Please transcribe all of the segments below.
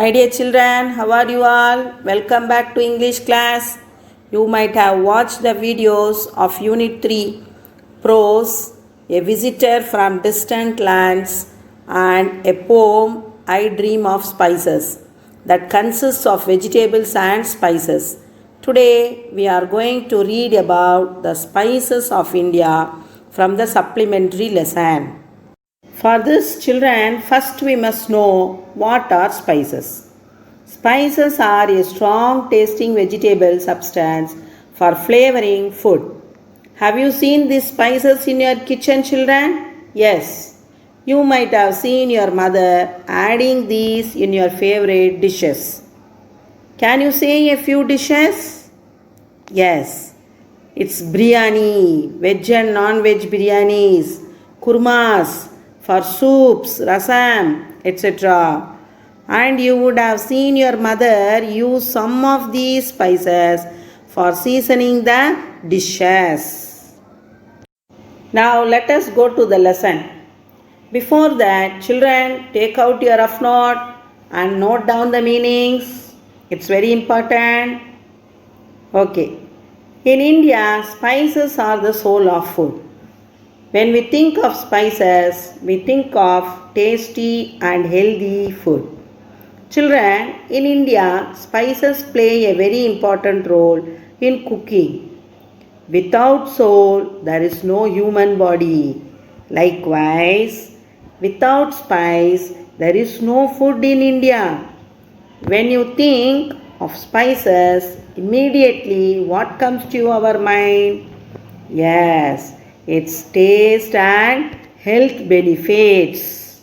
My dear children, how are you all? Welcome back to English class. You might have watched the videos of Unit 3 Prose, a visitor from distant lands, and a poem, I Dream of Spices, that consists of vegetables and spices. Today, we are going to read about the spices of India from the supplementary lesson. For this, children, first we must know what are spices. Spices are a strong tasting vegetable substance for flavoring food. Have you seen these spices in your kitchen, children? Yes. You might have seen your mother adding these in your favorite dishes. Can you say a few dishes? Yes. It's biryani, veg and non-veg biryanis, kurmas, for soups, rasam, etc. And you would have seen your mother use some of these spices for seasoning the dishes. Now let us go to the lesson. Before that, children, take out your rough note and note down the meanings. It's very important. Okay. In India, spices are the soul of food. When we think of spices, we think of tasty and healthy food. Children, in India, spices play a very important role in cooking. Without soul, there is no human body. Likewise, without spice, there is no food in India. When you think of spices, immediately what comes to our mind? Yes, its taste and health benefits.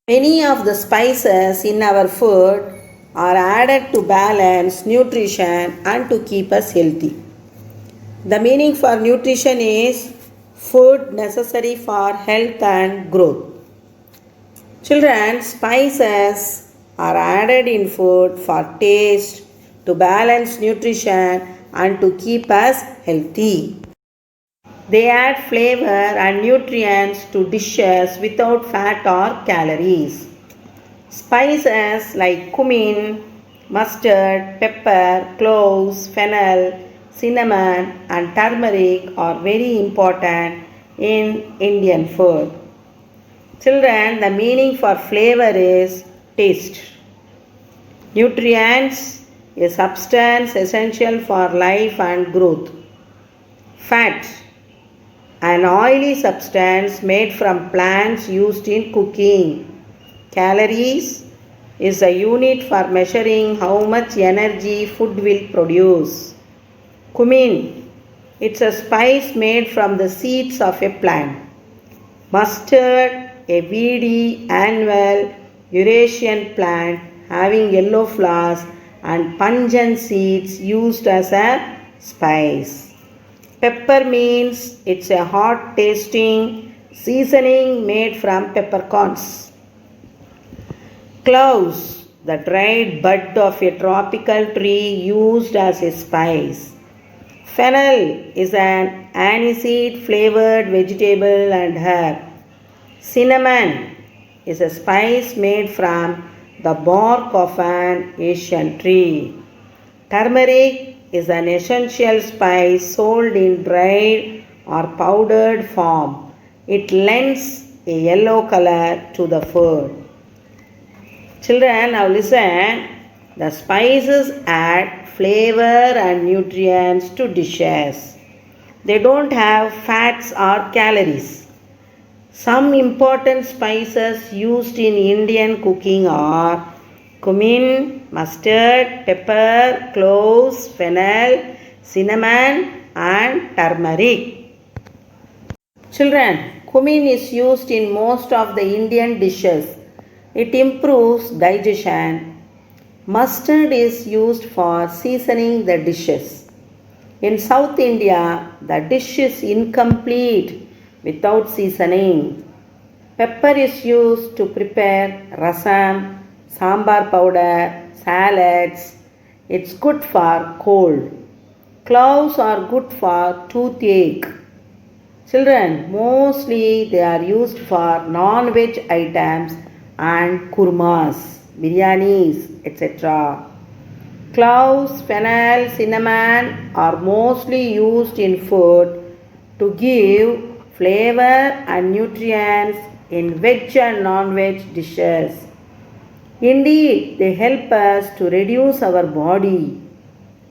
Many of the spices in our food are added to balance nutrition and to keep us healthy. The meaning for nutrition is food necessary for health and growth. Children, spices are added in food for taste, to balance nutrition and to keep us healthy. They add flavor and nutrients to dishes without fat or calories. Spices like cumin, mustard, pepper, cloves, fennel, cinnamon and turmeric are very important in Indian food. Children, the meaning for flavor is taste. Nutrients, a substance essential for life and growth. Fat, an oily substance made from plants used in cooking. Calories is a unit for measuring how much energy food will produce. Cumin, it's a spice made from the seeds of a plant. Mustard, a weedy annual Eurasian plant having yellow flowers and pungent seeds used as a spice. Pepper means it's a hot tasting seasoning made from peppercorns. Cloves, the dried bud of a tropical tree used as a spice. Fennel is an aniseed flavored vegetable and herb. Cinnamon is a spice made from the bark of an Asian tree. Turmeric is an essential spice sold in dried or powdered form. It lends a yellow color to the food. Children, now listen. The spices add flavor and nutrients to dishes. They don't have fats or calories. Some important spices used in Indian cooking are cumin, mustard, pepper, cloves, fennel, cinnamon and turmeric. Children, cumin is used in most of the Indian dishes. It improves digestion. Mustard is used for seasoning the dishes. In South India, the dish is incomplete without seasoning. Pepper is used to prepare rasam, sambar powder, salads. It's good for cold. Cloves are good for toothache. Children, mostly they are used for non-veg items and kurmas, biryanis, etc. Cloves, fennel, cinnamon are mostly used in food to give flavor and nutrients in veg and non-veg dishes. Indeed, they help us to reduce our body.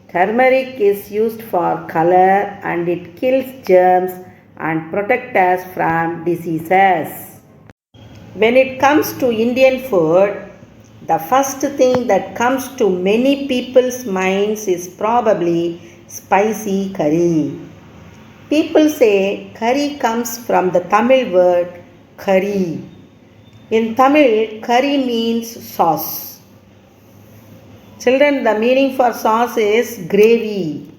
Turmeric is used for color and it kills germs and protects us from diseases. When it comes to Indian food, the first thing that comes to many people's minds is probably spicy curry. People say curry comes from the Tamil word curry. In Tamil, curry means sauce. Children, the meaning for sauce is gravy.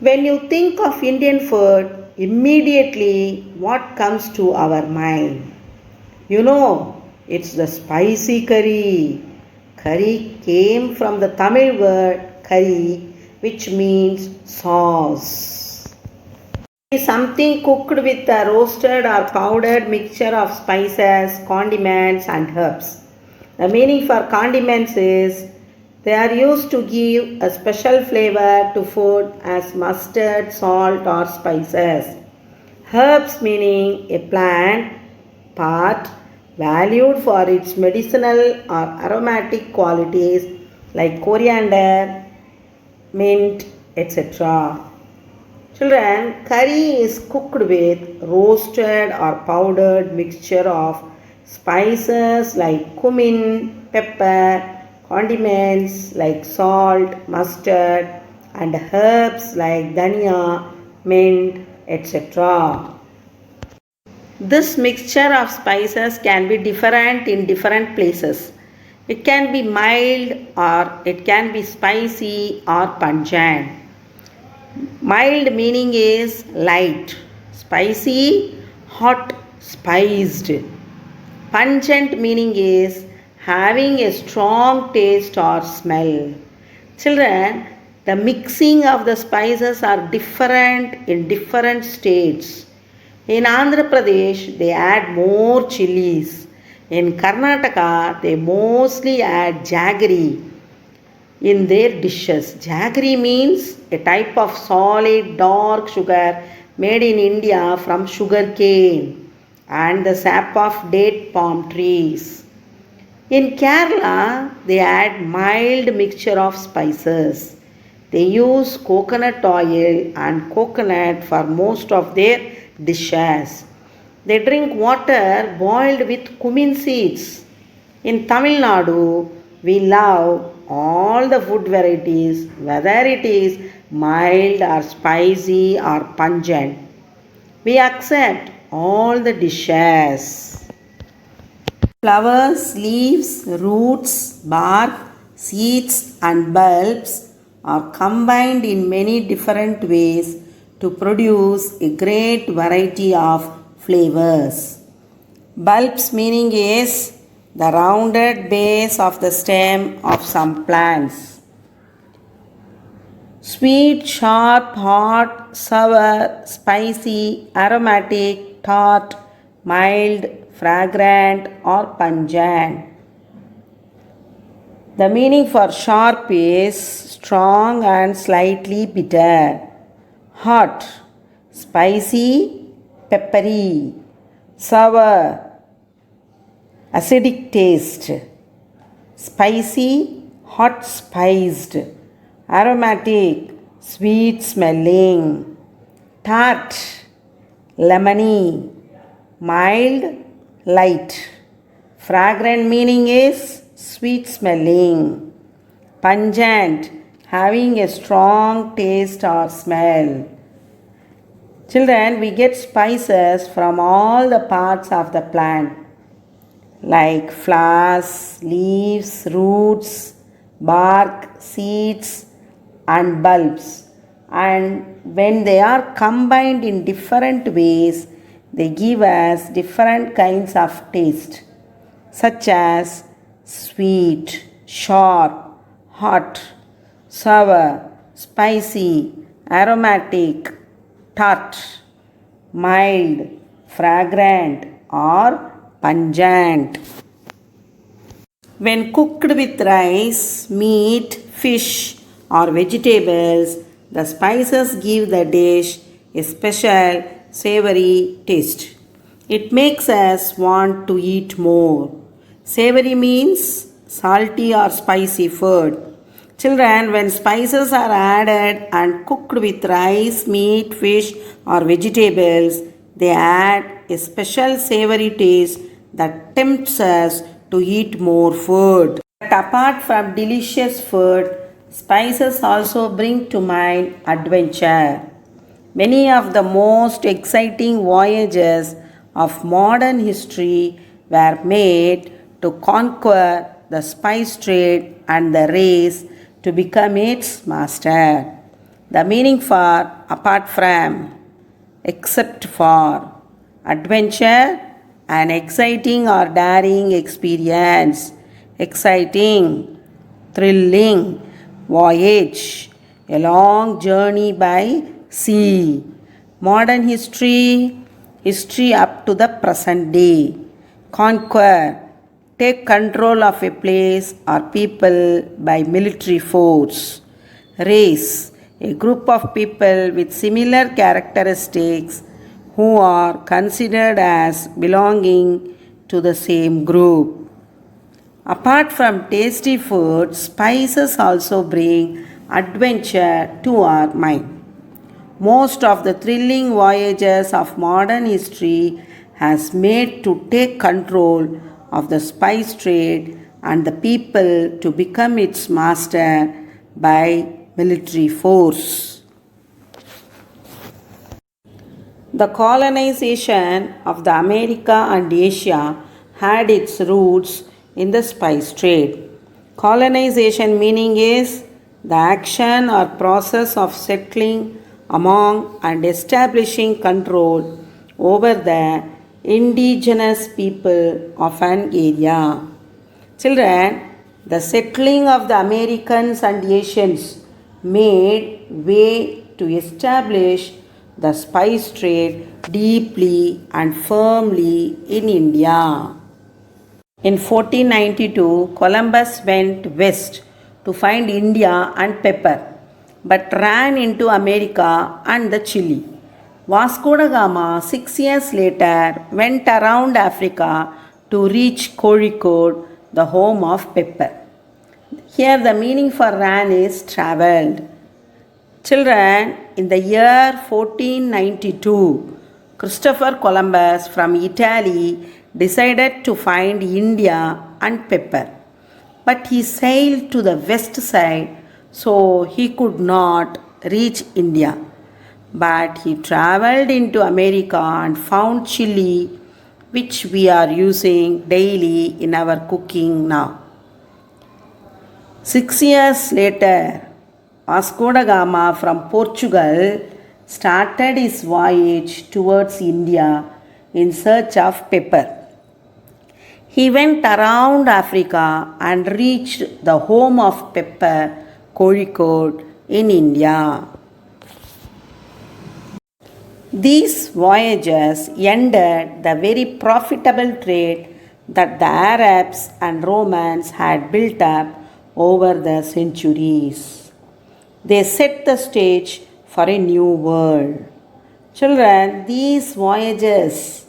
When you think of Indian food, immediately what comes to our mind? You know, it's the spicy curry. Curry came from the Tamil word curry, which means sauce. Something cooked with a roasted or powdered mixture of spices, condiments, and herbs. The meaning for condiments is they are used to give a special flavor to food as mustard, salt, or spices. Herbs meaning a plant part valued for its medicinal or aromatic qualities like coriander, mint, etc. Children, curry is cooked with roasted or powdered mixture of spices like cumin, pepper, condiments like salt, mustard, and herbs like dhania, mint, etc. This mixture of spices can be different in different places. It can be mild or it can be spicy or pungent. Mild meaning is light, spicy, hot, spiced. Pungent meaning is having a strong taste or smell. Children, the mixing of the spices are different in different states. In Andhra Pradesh, they add more chilies. In Karnataka, they mostly add jaggery in their dishes. Jaggery means a type of solid dark sugar made in India from sugar cane and the sap of date palm trees. In Kerala, they add mild mixture of spices. They use coconut oil and coconut for most of their dishes. They drink water boiled with cumin seeds. In Tamil Nadu, we love all the food varieties, whether it is mild or spicy or pungent. We accept all the dishes. Flowers, leaves, roots, bark, seeds, and bulbs are combined in many different ways to produce a great variety of flavors. Bulbs meaning is the rounded base of the stem of some plants. Sweet, sharp, hot, sour, spicy, aromatic, tart, mild, fragrant, or pungent. The meaning for sharp is strong and slightly bitter. Hot, spicy, peppery. Sour, acidic taste. Spicy, hot spiced. Aromatic, sweet smelling. Tart, lemony. Mild, light. Fragrant meaning is sweet smelling. Pungent, having a strong taste or smell. Children, we get spices from all the parts of the plant like flowers, leaves, roots, bark, seeds, and bulbs. And when they are combined in different ways, they give us different kinds of taste, such as sweet, sharp, hot, sour, spicy, aromatic, tart, mild, fragrant, or pungent. When cooked with rice, meat, fish, or vegetables, the spices give the dish a special savory taste. It makes us want to eat more. Savory means salty or spicy food. Children, when spices are added and cooked with rice, meat, fish, or vegetables, they add a special savory taste that tempts us to eat more food. But apart from delicious food, spices also bring to mind adventure. Many of the most exciting voyages of modern history were made to conquer the spice trade and the race to become its master. The meaning for apart from, except for, adventure, an exciting or daring experience, exciting, thrilling, voyage, a long journey by sea. Modern history, history up to the present day. Conquer, take control of a place or people by military force. Race, a group of people with similar characteristics who are considered as belonging to the same group. Apart from tasty food, spices also bring adventure to our mind. Most of the thrilling voyages of modern history has made to take control of the spice trade and the people to become its master by military force. The colonization of the America and Asia had its roots in the spice trade. Colonization meaning is the action or process of settling among and establishing control over the indigenous people of an area. Children, the settling of the Americans and Asians made way to establish the spice trade deeply and firmly in India. In 1492, Columbus went west to find India and pepper, but ran into America and the chili. Vasco da Gama, 6 years later, went around Africa to reach Kozhikode, the home of pepper. Here, the meaning for ran is travelled. Children, in the year 1492, Christopher Columbus from Italy decided to find India and pepper. But he sailed to the west side, so he could not reach India. But he travelled into America and found chili, which we are using daily in our cooking now. 6 years later, Vasco da Gama from Portugal started his voyage towards India in search of pepper. He went around Africa and reached the home of pepper, Kozhikode, in India. These voyages ended the very profitable trade that the Arabs and Romans had built up over the centuries. They set the stage for a new world. Children, these voyages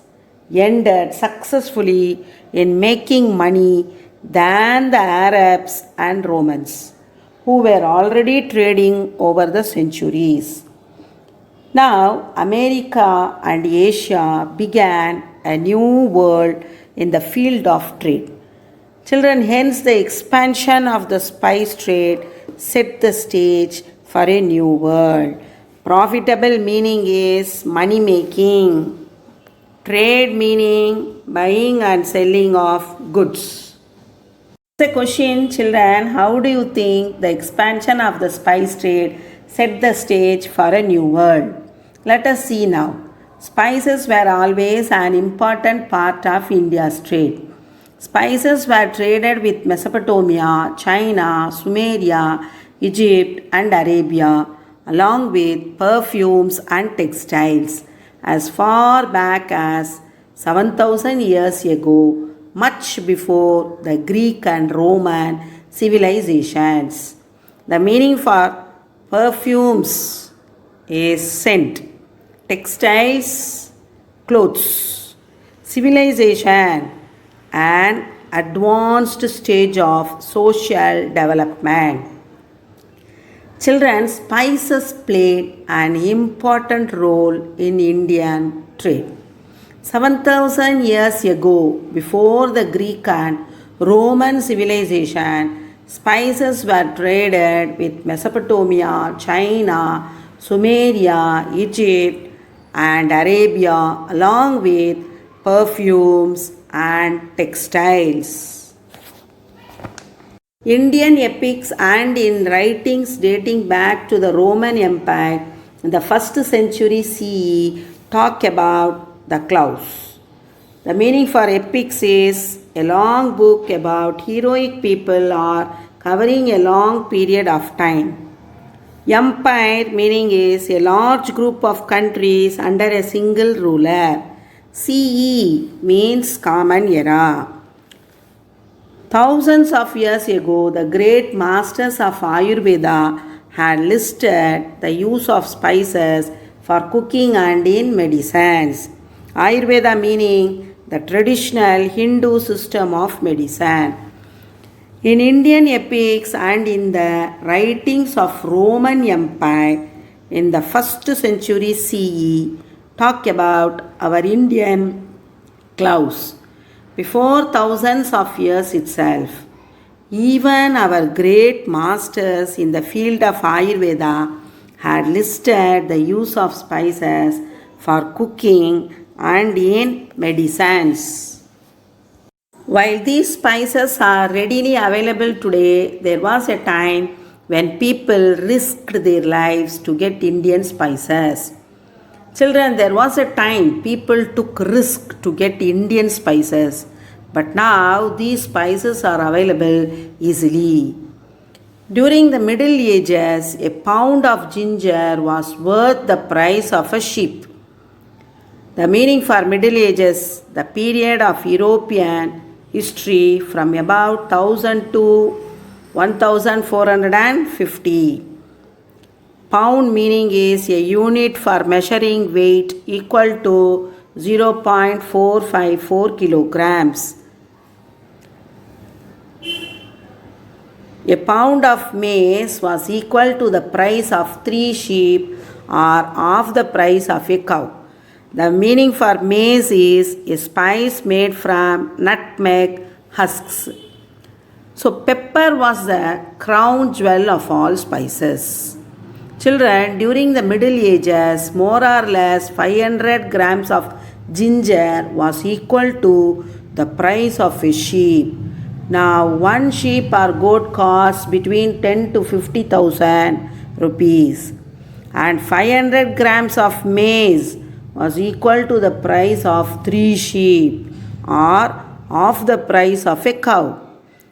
ended successfully in making money than the Arabs and Romans, who were already trading over the centuries. Now, America and Asia began a new world in the field of trade. Children, hence the expansion of the spice trade set the stage for a new world. Profitable meaning is money making. Trade meaning buying and selling of goods. The question, children, how do you think the expansion of the spice trade set the stage for a new world? Let us see now. Spices were always an important part of India's trade. Spices were traded with Mesopotamia, China, Sumeria, Egypt, and Arabia, along with perfumes and textiles, as far back as 7,000 years ago, much before the Greek and Roman civilizations. The meaning for perfumes is scent, textiles, clothes, civilization, an advanced stage of social development. Children, spices played an important role in Indian trade. 7,000 years ago, before the Greek and Roman civilization, spices were traded with Mesopotamia, China, Sumeria, Egypt, and Arabia, along with perfumes and textiles. Indian epics and in writings dating back to the Roman Empire in the 1st century CE talk about the clouds. The meaning for epics is a long book about heroic people or covering a long period of time. Empire meaning is a large group of countries under a single ruler. CE means common era. Thousands of years ago, the great masters of Ayurveda had listed the use of spices for cooking and in medicines. Ayurveda meaning the traditional Hindu system of medicine. In Indian epics and in the writings of Roman Empire in the 1st century CE talk about our Indian clouds. Before thousands of years itself, even our great masters in the field of Ayurveda had listed the use of spices for cooking and in medicines. While these spices are readily available today, there was a time when people risked their lives to get Indian spices. Children, there was a time people took risk to get Indian spices, but now these spices are available easily. During the Middle Ages, a pound of ginger was worth the price of a sheep. The meaning for Middle Ages, the period of European history from about 1000 to 1450. Pound meaning is a unit for measuring weight equal to 0.454 kilograms. A pound of maize was equal to the price of 3 sheep or half the price of a cow. The meaning for maize is a spice made from nutmeg husks. So pepper was the crown jewel of all spices. Children, during the Middle Ages, more or less 500 grams of ginger was equal to the price of a sheep. Now, one sheep or goat costs between 10 to 50,000 rupees. And 500 grams of maize was equal to the price of 3 sheep or half the price of a cow.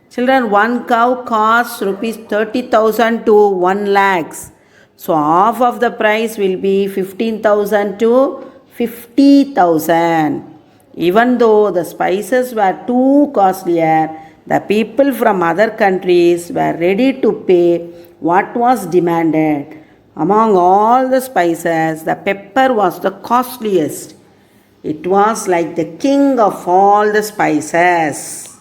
Children, one cow costs rupees 30,000 to 1 lakhs. So half of the price will be 15,000 to 50,000. Even though the spices were too costlier, the people from other countries were ready to pay what was demanded. Among all the spices, the pepper was the costliest. It was like the king of all the spices.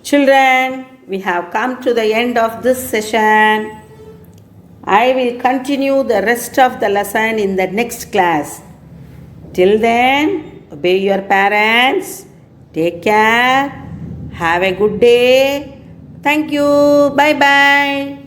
Children, we have come to the end of this session. I will continue the rest of the lesson in the next class. Till then, obey your parents. Take care. Have a good day. Thank you. Bye bye.